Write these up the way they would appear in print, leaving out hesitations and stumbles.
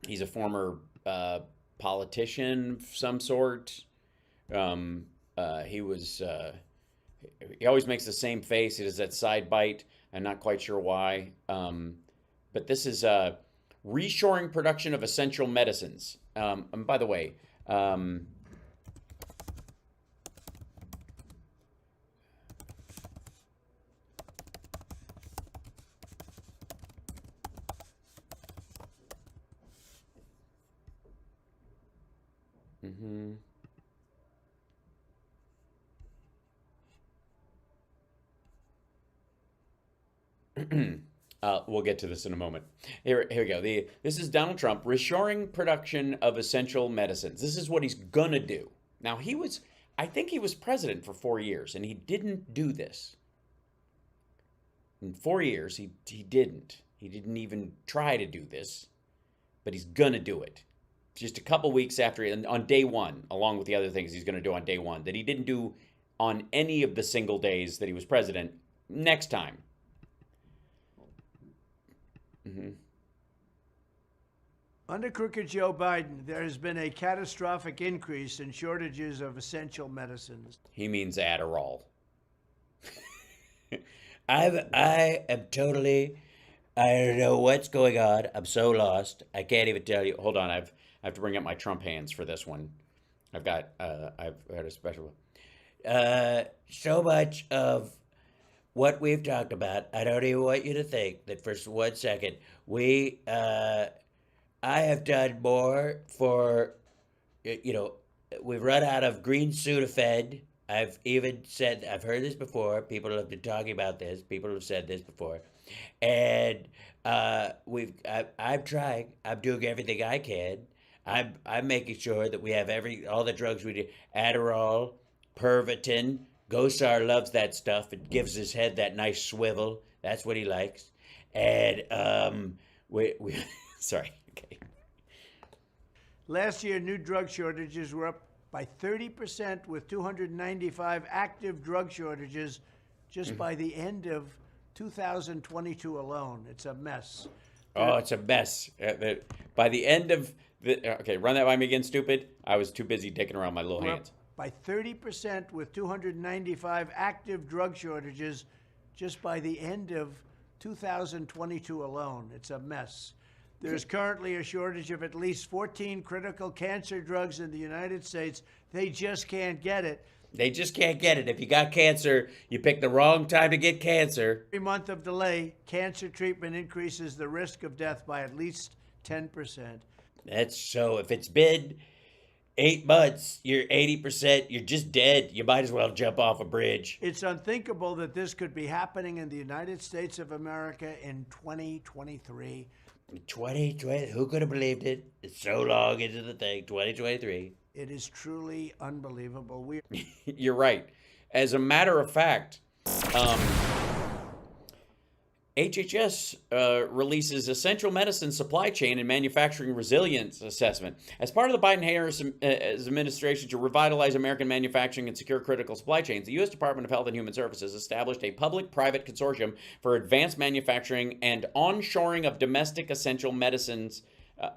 He's a former politician of some sort. Um, he was. He always makes the same face. He does that side bite. I'm not quite sure why. But this is reshoring production of essential medicines. And by the way, mhm. We'll get to this in a moment. Here we go. This is Donald Trump reshoring production of essential medicines. This is what he's gonna do. Now I think he was president for 4 years, and he didn't do this. In 4 years, he didn't. He didn't even try to do this, but he's gonna do it. Just a couple weeks after, on day one, along with the other things he's gonna do on day one that he didn't do on any of the single days that he was president. Next time. Hmm. Under crooked Joe Biden, there has been a catastrophic increase in shortages of essential medicines. He means Adderall. I am totally. I don't know what's going on. I'm so lost. I can't even tell you. Hold on, I have to bring up my Trump hands for this one. I've had a special. So much of what we've talked about. I don't even want you to think that for 1 second I have done more for, you know, we've run out of green Sudafed. I've even said, I've heard this before. People have been talking about this. People have said this before. And I'm trying. I'm doing everything I can. I'm making sure that we have all the drugs we need. Adderall, Pervitin. Gosar loves that stuff. It gives his head that nice swivel. That's what he likes. And we sorry. Okay. Last year, new drug shortages were up by 30%, with 295 active drug shortages just by the end of 2022 alone. It's a mess. Oh, it's a mess. By the end of okay, run that by me again, stupid. I was too busy dicking around my little We're up hands. by 30%, with 295 active drug shortages just by the end of 2022 alone. It's a mess. There's currently a shortage of at least 14 critical cancer drugs in the United States. They just can't get it. They just can't get it. If you got cancer, you picked the wrong time to get cancer. Every month of delay, cancer treatment increases the risk of death by at least 10%. That's so. If it's been 8 months, you're 80%. You're just dead. You might as well jump off a bridge. It's unthinkable that this could be happening in the United States of America in 2023. 2020. Who could have believed it? It's so long into the thing. 2023. It is truly unbelievable. You're right. As a matter of fact, um, HHS releases essential medicine supply chain and manufacturing resilience assessment as part of the Biden-Harris administration to revitalize American manufacturing and secure critical supply chains. The U.S. Department of Health and Human Services established a public-private consortium for advanced manufacturing and onshoring of domestic essential medicines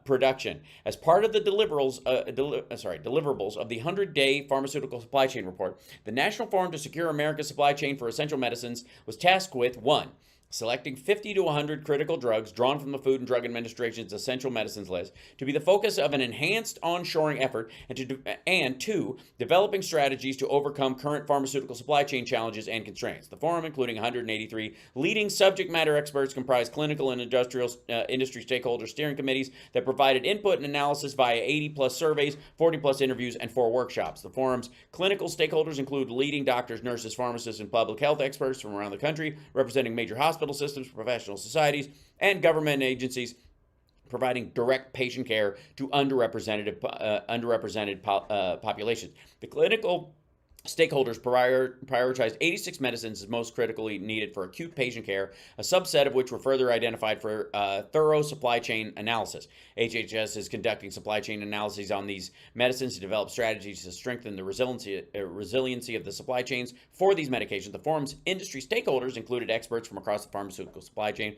production. As part of the deliverables of the 100-day pharmaceutical supply chain report, the National Forum to Secure America's Supply Chain for Essential Medicines was tasked with 1. Selecting 50 to 100 critical drugs drawn from the Food and Drug Administration's essential medicines list to be the focus of an enhanced onshoring effort, and 2, developing strategies to overcome current pharmaceutical supply chain challenges and constraints. The forum, including 183 leading subject matter experts, comprised clinical and industrial industry stakeholder steering committees that provided input and analysis via 80-plus surveys, 40-plus interviews, and 4 workshops. The forum's clinical stakeholders include leading doctors, nurses, pharmacists, and public health experts from around the country, representing major hospital systems, professional societies, and government agencies, providing direct patient care to underrepresented populations. The clinical Stakeholders prioritized 86 medicines as most critically needed for acute patient care, a subset of which were further identified for thorough supply chain analysis. HHS is conducting supply chain analyses on these medicines to develop strategies to strengthen the resiliency of the supply chains for these medications. The forum's industry stakeholders included experts from across the pharmaceutical supply chain.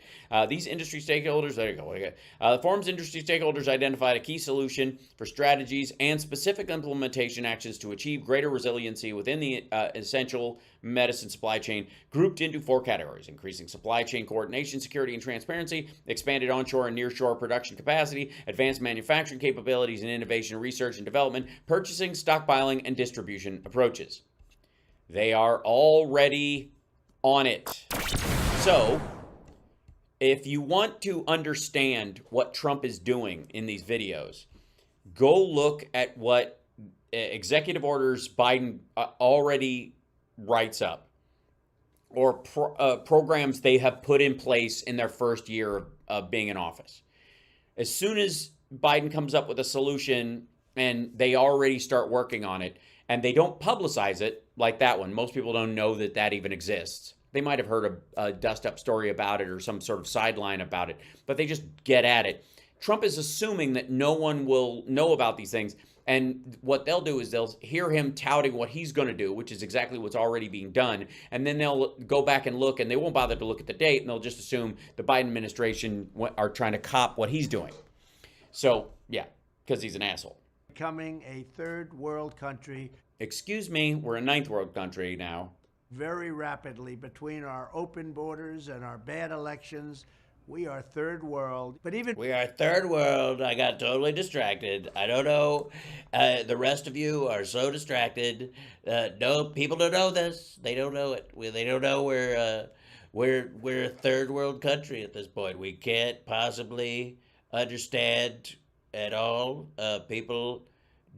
These industry stakeholders, there you go. The forum's industry stakeholders identified a key solution for strategies and specific implementation actions to achieve greater resiliency within the essential medicine supply chain, grouped into 4 categories: increasing supply chain coordination, security, and transparency, expanded onshore and nearshore production capacity, advanced manufacturing capabilities, and innovation, research and development, purchasing, stockpiling, and distribution approaches. They are already on it. So, if you want to understand what Trump is doing in these videos, go look at what executive orders Biden already writes up, or programs they have put in place in their first year of being in office. As soon as Biden comes up with a solution and they already start working on it, and they don't publicize it like that one. Most people don't know that that even exists. They might have heard a dust-up story about it or some sort of sideline about it, but they just get at it. Trump is assuming that no one will know about these things. And what they'll do is they'll hear him touting what he's going to do, which is exactly what's already being done. And then they'll go back and look, and they won't bother to look at the date, and they'll just assume the Biden administration are trying to cop what he's doing. So, yeah, because he's an asshole. Becoming a third world country. Excuse me, we're a ninth world country now. Very rapidly, between our open borders and our bad elections. We are third world, but even We are third world. I got totally distracted. I don't know. The rest of you are so distracted. No, people don't know this. They don't know it. They don't know we're a third world country at this point. We can't possibly understand at all. People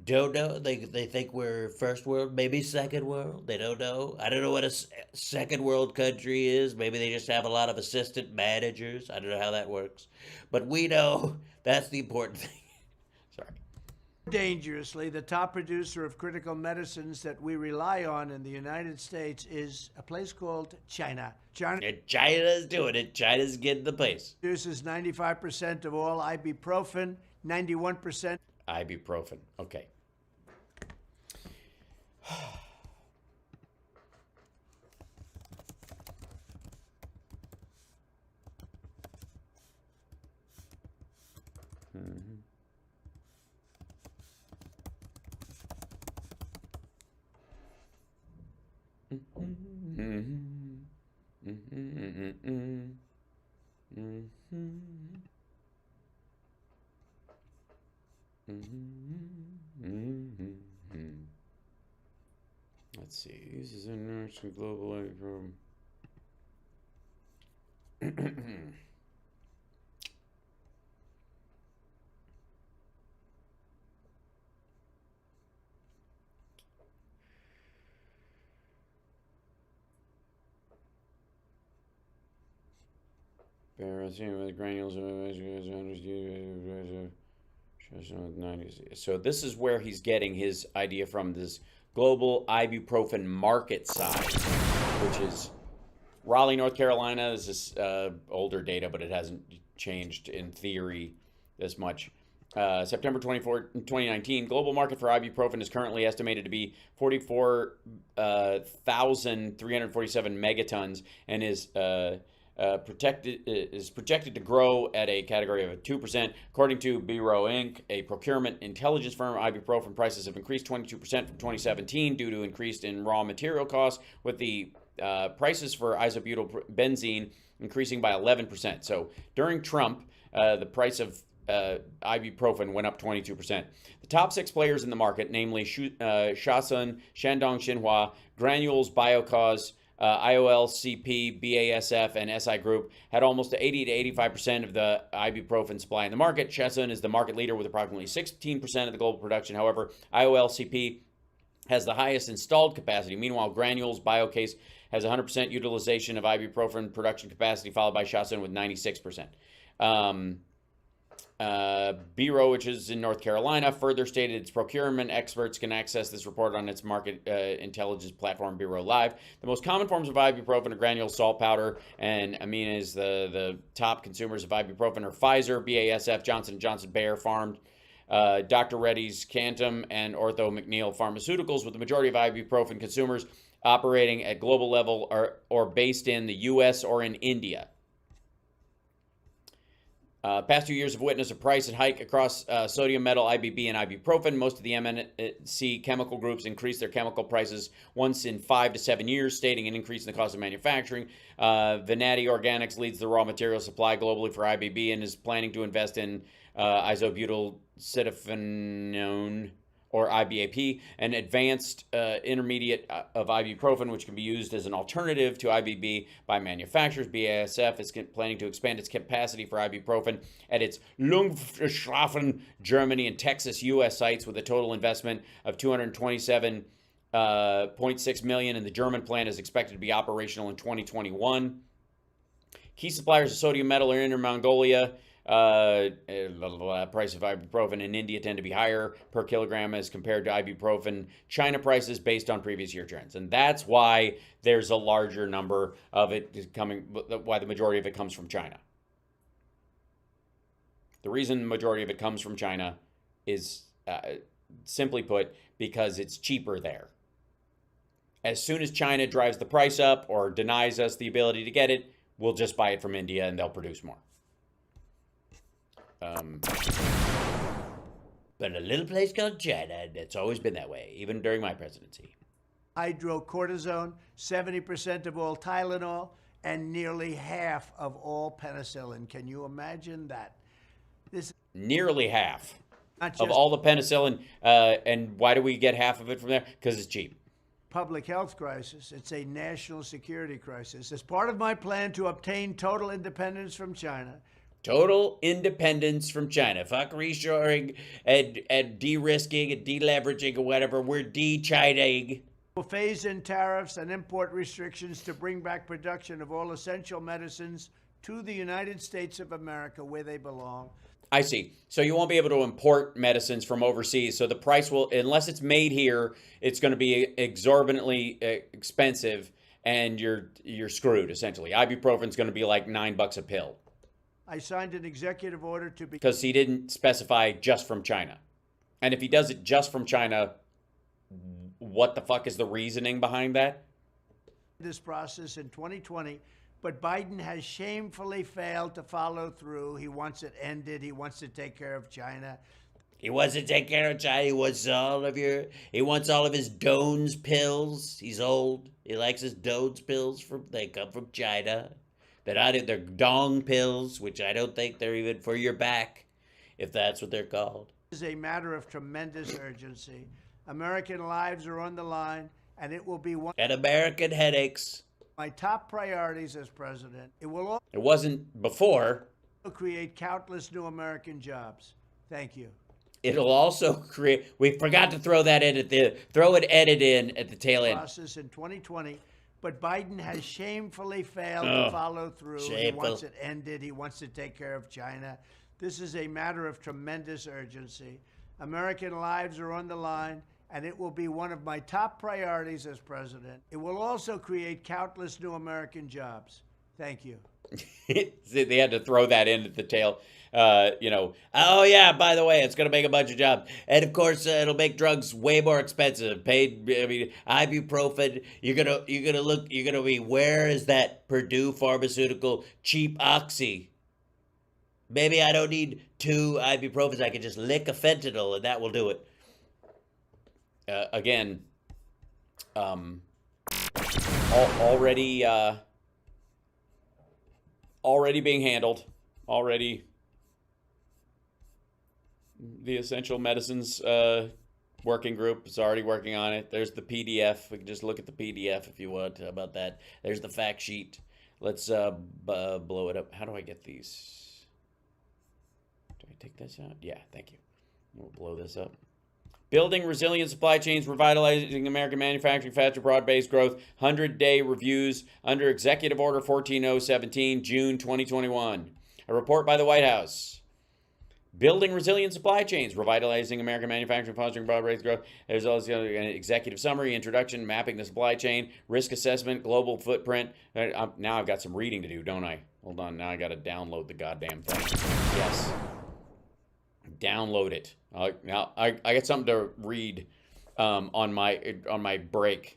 don't know. They think we're first world, maybe second world. They don't know. I don't know what a second world country is. Maybe they just have a lot of assistant managers. I don't know how that works. But we know that's the important thing. Sorry. dangerously, the top producer of critical medicines that we rely on in the United States is a place called China. China's doing it. China's getting the place. Produces 95% of all ibuprofen, 91%. Ibuprofen. Okay. Let's see. This is international global aid program. With granules so this is where he's getting his idea from, this global ibuprofen market size, which is Raleigh, North Carolina. This is older data, but it hasn't changed in theory this much. September 24, 2019, global market for ibuprofen is currently estimated to be 44,347 megatons and is projected to grow at a category of 2%. According to Bureau Inc., a procurement intelligence firm, ibuprofen prices have increased 22% from 2017 due to increase in raw material costs, with the prices for isobutylbenzene increasing by 11%. So during Trump, the price of ibuprofen went up 22%. The top 6 players in the market, namely Shasun, Shandong Xinhua, Granules Biocause, IOLCP, BASF, and SI Group had almost 80 to 85% of the ibuprofen supply in the market. Shasun is the market leader with approximately 16% of the global production. However, IOLCP has the highest installed capacity. Meanwhile, Granules Biocase has 100% utilization of ibuprofen production capacity, followed by Shasun with 96%. Bureau, which is in North Carolina, further stated its procurement experts can access this report on its market intelligence platform, Bureau Live. The most common forms of ibuprofen are granule salt powder, and aminas. The top consumers of ibuprofen are Pfizer, BASF, Johnson & Johnson, Bayer, Pharm, Dr. Reddy's, Cantum, and Ortho McNeil Pharmaceuticals, with the majority of ibuprofen consumers operating at global level or based in the U.S. or in India. Past 2 years have witnessed a price hike across sodium, metal, IBB, and ibuprofen. Most of the MNC chemical groups increased their chemical prices once in 5 to 7 years, stating an increase in the cost of manufacturing. Venati Organics leads the raw material supply globally for IBB and is planning to invest in isobutylcetiphenone, or IBAP, an advanced intermediate of ibuprofen, which can be used as an alternative to IBB by manufacturers. BASF is planning to expand its capacity for ibuprofen at its Ludwigshafen, Germany, and Texas, U.S. sites, with a total investment of $227.6 million, and the German plant is expected to be operational in 2021. Key suppliers of sodium metal are Inner Mongolia. Price of ibuprofen in India tend to be higher per kilogram as compared to ibuprofen China prices based on previous year trends. And that's why there's a larger number of it coming, why the majority of it comes from China. The reason the majority of it comes from China is, simply put, because it's cheaper there. As soon as China drives the price up or denies us the ability to get it, we'll just buy it from India and they'll produce more. But a little place called China, it's always been that way, even during my presidency. Hydrocortisone, 70% of all Tylenol, and nearly half of all penicillin. Can you imagine that? Nearly half Not of just all the penicillin. And why do we get half of it from there? Because it's cheap. public health crisis. It's a national security crisis. As part of my plan to obtain total independence from China, Total independence from China. Fuck reshoring and de-risking and deleveraging or whatever. We're de-Chinaing. we'll phase in tariffs and import restrictions to bring back production of all essential medicines to the United States of America, where they belong. I see. So you won't be able to import medicines from overseas. So the price will, unless it's made here, it's going to be exorbitantly expensive, and you're screwed essentially. Ibuprofen's going to be like $9 a pill. I signed an executive order to begin Because he didn't specify just from China. And if he does it just from China, what the fuck is the reasoning behind that? this process in 2020, but Biden has shamefully failed to follow through. He wants it ended. He wants to take care of China. He wants to take care of China. He wants all of his Doan's pills. He's old. He likes his Doan's pills. They come from China. They're dong pills, which I don't think they're even for your back, if that's what they're called. This is a matter of tremendous urgency. American lives are on the line, and it will be one And American headaches. of my top priorities as president. It will also It wasn't before. create countless new American jobs. Thank you. It'll also create, we forgot to throw that in throw an edit in at the tail end. Process in 2020, but Biden has shamefully failed to follow through. He wants it ended. He wants to take care of China. This is a matter of tremendous urgency. American lives are on the line, and it will be one of my top priorities as president. It will also create countless new American jobs. Thank you. They had to throw that in at the tail. Oh yeah, by the way, it's going to make a bunch of jobs. And of course, it'll make drugs way more expensive. Ibuprofen, you're going to be, where is that Purdue Pharmaceutical cheap oxy? Maybe I don't need 2 ibuprofens. I can just lick a fentanyl and that will do it. Again, already being handled. Already the Essential Medicines working group is already working on it. There's the PDF. We can just look at the PDF if you want about that. There's the fact sheet. Let's blow it up. How do I get these? Do I take this out? Yeah, thank you. We'll blow this up. Building resilient supply chains, revitalizing American manufacturing, faster broad-based growth, 100-day reviews under Executive Order 14017, June 2021. A report by the White House. Building resilient supply chains, revitalizing American manufacturing, fostering broad rates growth. There's also an executive summary, introduction, mapping the supply chain, risk assessment, global footprint. Now I've got some reading to do, don't I? Hold on, now I got to download the goddamn thing. Yes. Download it. Now I got something to read on my break.